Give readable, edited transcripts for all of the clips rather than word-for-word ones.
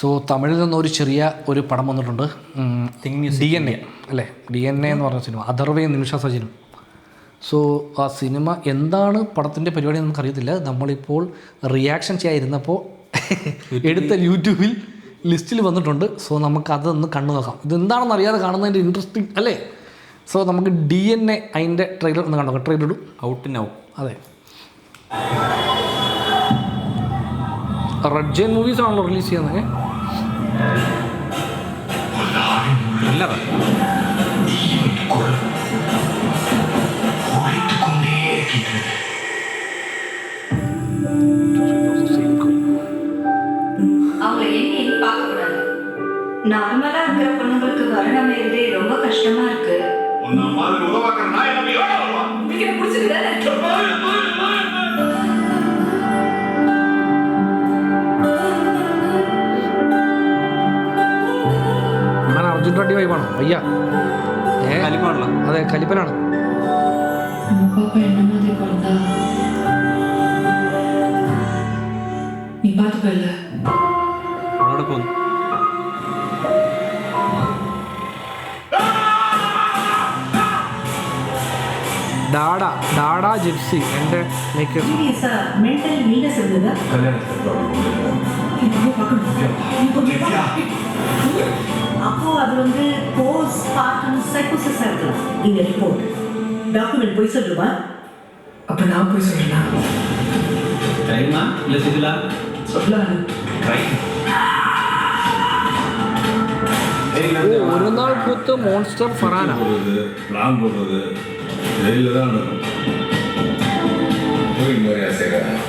So തമിഴിൽ നിന്നൊരു ചെറിയ ഒരു പടം വന്നിട്ടുണ്ട്, DNA അല്ലേ, DNA എന്ന് പറഞ്ഞ സിനിമ, അഥർവയും നിമിഷ സജനും. സോ ആ സിനിമ എന്താണ് പടത്തിൻ്റെ പരിപാടി നമുക്കറിയത്തില്ല. നമ്മളിപ്പോൾ റിയാക്ഷൻ ചെയ്യാതിരുന്നപ്പോൾ എടുത്ത യൂട്യൂബിൽ ലിസ്റ്റിൽ വന്നിട്ടുണ്ട്. സോ നമുക്കതൊന്ന് കണ്ടു നോക്കാം. ഇതെന്താണെന്ന് അറിയാതെ കാണുന്നതിൻ്റെ ഇൻട്രസ്റ്റിംഗ് അല്ലേ. സോ നമുക്ക് DNA അതിൻ്റെ ട്രെയിലർ ഒന്ന് കണ്ടു നോക്കാം. ട്രെയിലർ ഇടും ഔട്ട് നൗ. അതെ, റെഡ് ജെയിൻ മൂവീസ് ആണല്ലോ റിലീസ് ചെയ്യുന്നത്. அவங்களை எண்ணி பார்க்க கூடாது. நார்மலா இருக்கிற பொண்ணுங்களுக்கு வரணும் அமைறதே ரொம்ப கஷ்டமா இருக்கு. உன்ன மாதிரி உருவாக்குற நாய் நம்ம எவ்வளவு வருவா? உங்களுக்கு பிடிச்சிருக்குதானே? അർജുൻ റെഡ്ഡി വൈബാണോ അയ്യാ? കലിപ്പാണല്ലോ. അതെ, കലിപ്പനാണ്. பாப்பா என்ன மாதிரி பிறந்தா நீ பாத்துக்கல. അവിടെ പോന്നു. ഡാഡാ ജിപ്സി എൻ്റെ മേക്കർ. சீரியஸா மென்டல் இல்னஸ் இருந்ததா? அப்போ அது வந்து போஸ்ட் பார்ட்டம் சைக்கோசிஸா இருக்கலாம். இந்த ரிப்போர்ட் டாக்குமெண்ட் போய் சொல்லுவா. அப்ப நான் போய் சொல்றேன். ட்ரைமா இல்ல சிதிலா சொல்லலாம். ட்ரை ഒരു നാൾ കൂത്ത് മോൺസ്റ്റർ ഫറാന. பிளான் போடுறது ஜெயில தான் நடக்கும்.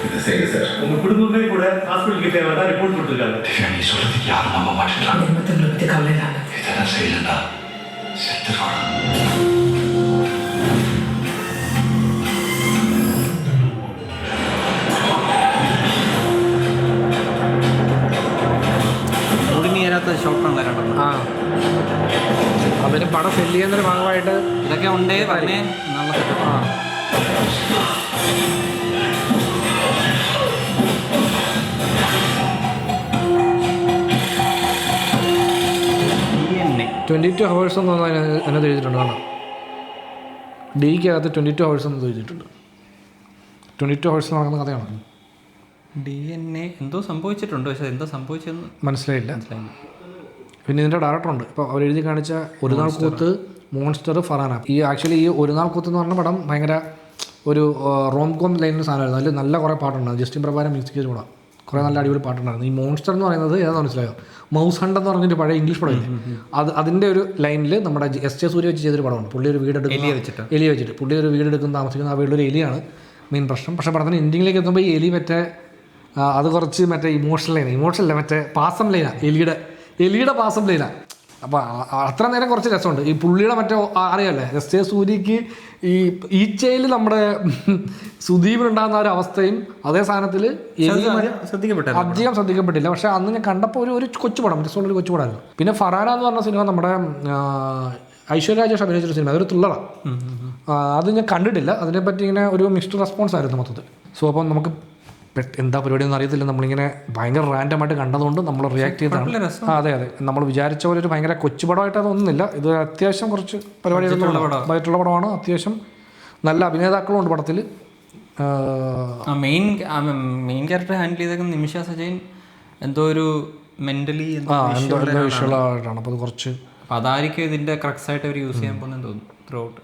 இதை செய்ய சார். உங்க குடும்பமே கூட ஹாஸ்பிட்டல் கிட்ட வர ரிப்போர்ட் கொடுத்துருக்காங்க. நீ சொல்றதுக்கு யாரும் நம்ப மாட்டேங்கிறாங்க. குடும்பத்தை பத்தி கவலை இல்லாம இதெல்லாம் செய்யலடா செத்துருவாங்க. ഒടുങ്ങിയേരാത്ത ഷോട്ടാണ് രണ്ടെണ്ണം. ആ, അവന് പടം സെല്ല് ചെയ്യുന്നതിന് ഭാഗമായിട്ട് ഇതൊക്കെ ഉണ്ടേ പറഞ്ഞേ നല്ല സെറ്റപ്പ്. ആ DNA 22 hours എന്ന് അതിനകത്ത് എഴുതിയിട്ടുണ്ട്. കാണാം, ഡിക്കകത്ത് 22 hours എന്ന് എഴുതിയിട്ടുണ്ട്. 22 hours നടക്കുന്ന കഥയാണ്. DNA എന്തോ സംഭവിച്ചിട്ടുണ്ട്, പക്ഷെ എന്തോ സംഭവിച്ചെന്ന് മനസ്സിലായില്ല. പിന്നെ ഇതിൻ്റെ ഡയറക്ടറുണ്ട്. ഇപ്പോൾ അവർ എഴുതി കാണിച്ച ഒരു നാൾ കൂത്ത് മോൺസ്റ്റർ ഫറാന. ഈ ആക്ച്വലി ഈ ഒരു നാൾ കൂത്ത് എന്ന് പറഞ്ഞ പടം ഭയങ്കര ഒരു റോം കോം ലൈനിൽ സാധനമായിരുന്നു. അതിൽ നല്ല കുറേ പാട്ടുണ്ടായിരുന്നു. ജസ്റ്റിൻ പ്രഭാരം മ്യൂസിക് ചെയ്ത് കൂടാ കുറേ നല്ല അടിപൊളി പാട്ടുണ്ടായിരുന്നു. ഈ മോൺസ്റ്റർ എന്ന് പറയുന്നത് ഏതാണെന്ന് മനസ്സിലായോ? മൗസ് ഹണ്ട് എന്ന് പറഞ്ഞൊരു പഴയ ഇംഗ്ലീഷ് പടമില്ലേ, അതിൻ്റെ ഒരു ലൈനിൽ നമ്മുടെ S.J. സൂര്യ വെച്ച് ചെയ്തൊരു പടമാണ്. പുള്ളി ഒരു വീടെടുക്കുന്ന എലി വെച്ചിട്ട് പുള്ളി ഒരു വീടെടുക്കുന്ന താമസിക്കുന്ന ആ വീട്ടിലൊരു എലിയാണ് മെയിൻ പ്രശ്നം. പക്ഷേ പടത്തിന് എൻഡിങ്ങിലേക്ക് എത്തുമ്പോൾ ഈ എലി മറ്റേ അത് കുറച്ച് മറ്റേ ഇമോഷണൽ മറ്റേ പാസം ലൈനാണ്, എലിയുടെ പാസം ലൈനാണ്. അപ്പോൾ അത്ര നേരം കുറച്ച് രസമുണ്ട്. ഈ പുള്ളിയുടെ മറ്റേ അറിയാമല്ലേ, S.J. സൂര്യക്ക് ഈ ഈച്ചയിൽ നമ്മുടെ സുദീപിനുണ്ടാകുന്ന ഒരു അവസ്ഥയും അതേ സാധനത്തിൽ അധികം ശ്രദ്ധിക്കപ്പെട്ടില്ല. പക്ഷേ അന്ന് ഞാൻ കണ്ടപ്പോൾ ഒരു കൊച്ചുപടം, രസമുള്ളൊരു കൊച്ചുപടമായിരുന്നു. പിന്നെ ഫറാന എന്ന് പറഞ്ഞ സിനിമ നമ്മുടെ ഐശ്വര്യ രാജേഷ് അഭിനയിച്ചൊരു സിനിമ, അതൊരു ത്രില്ലറാണ്. അത് ഞാൻ കണ്ടിട്ടില്ല. അതിനെപ്പറ്റി ഇങ്ങനെ ഒരു മിക്സ്ഡ് റെസ്പോൺസ് ആയിരുന്നു മൊത്തത്തിൽ. സോ അപ്പം നമുക്ക് എന്താ പരിപാടിയൊന്നും അറിയത്തില്ല. നമ്മളിങ്ങനെ ഭയങ്കര റാൻഡമായിട്ട് കണ്ടതുകൊണ്ട് നമ്മൾ റിയാക്ട് ചെയ്തതാണ്. അതെ, നമ്മൾ വിചാരിച്ച പോലെ ഒരു ഭയങ്കര കൊച്ചുപടമായിട്ട് അതൊന്നുമില്ല. ഇത് അത്യാവശ്യം കുറച്ച് പരിപാടികളുള്ള പടമാണ്. അത്യാവശ്യം നല്ല അഭിനേതാക്കളും ഉണ്ട് പടത്തിൽ. മെയിൻ ക്യാരക്ടർ ഹാൻഡിൽ ചെയ്തേക്കുന്ന നിമിഷ സജയൻ എന്തോ ഒരു മെന്റലി എന്തോ വിഷ്വലായിട്ടാണ്. അപ്പോൾ അത് കുറച്ച് അതായിരിക്കും ഇതിന്റെ ക്രക്സ് ആയിട്ട് അവർ യൂസ് ചെയ്യാൻ പോകുന്നതെന്ന് തോന്നുന്നു ത്രൂ ഔട്ട്.